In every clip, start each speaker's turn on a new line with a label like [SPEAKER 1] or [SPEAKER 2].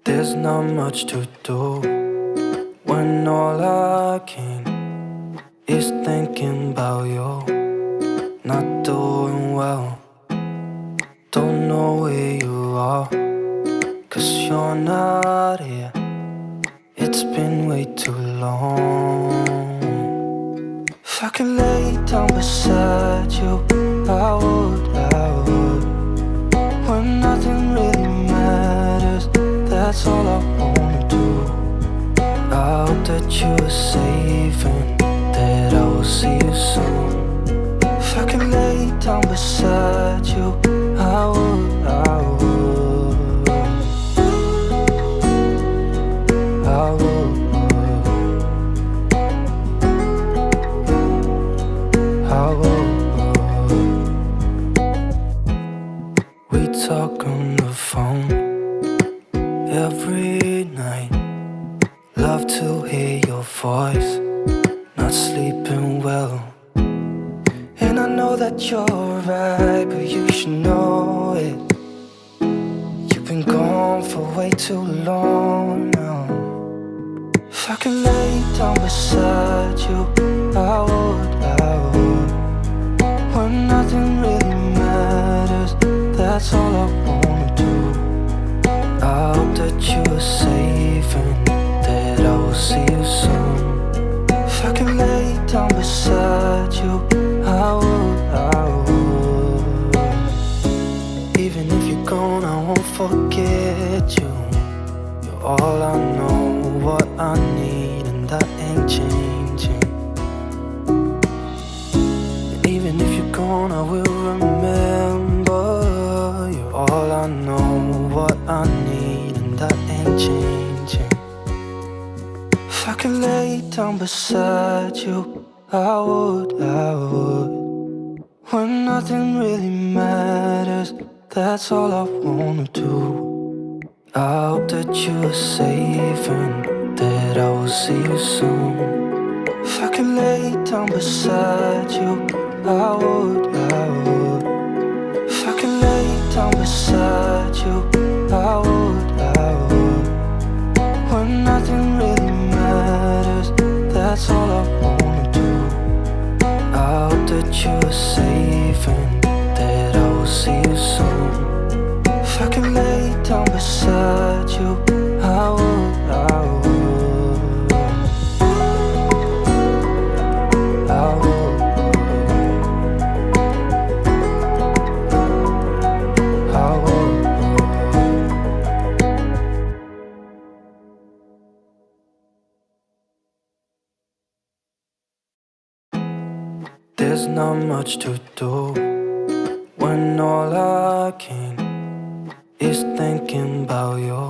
[SPEAKER 1] There's not much to do when all I can is thinking about you. Not doing well, don't know where you are, 'cause you're not here. It's been way too long. If I could lay down beside you, I would. When nothing really matters, that's all I wanna do. I hope that you are safe and that I will see you soon. If I could lay down beside you, I would. I would. We talk on the phone every night. Love to hear your voice. Not sleeping well, and I know that you're right, but you should know it. You've been gone for way too long now. If I could lay down beside you, I would. When nothing really matters, that's all I wanna do. I hope that you are safe and that I will see you soon. If I could lay down beside you, I would. Even if you're gone, I won't forget you. You're all I know, what I need, and that ain't changing. And even if you're gone, I will remember. You're all I know, what I need, and that ain't changing. If I could lay down beside you, I would. When nothing really matters, that's all I wanna do. I hope that you are safe and that I will see you soon. If I could lay down beside you, I would. If I could lay down beside you, I would. When nothing really matters, that's all I wanna do. I hope that you are safe and that I will see you soon. If I could lay down beside you, I would. I would. There's not much to do when all I can is thinking about you.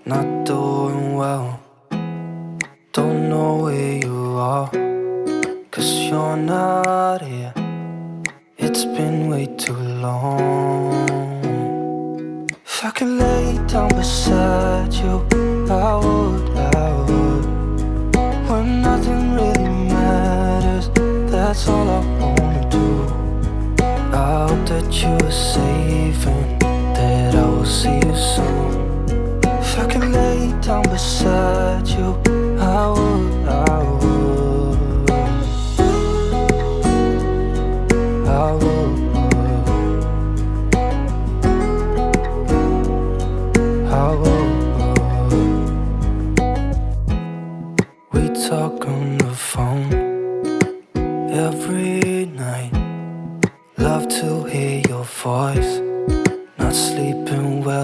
[SPEAKER 1] Not doing well, don't know where you are, 'cause you're not here. It's been way too long. If I could lay down beside you, I would. When nothing really matters, that's all I wanna do. I hope that you are safe and that I will see you soon. If I could lay down beside you, I would. I would. I would. I would. We talk on the phone every night. Love to hear your voice. Not sleeping well.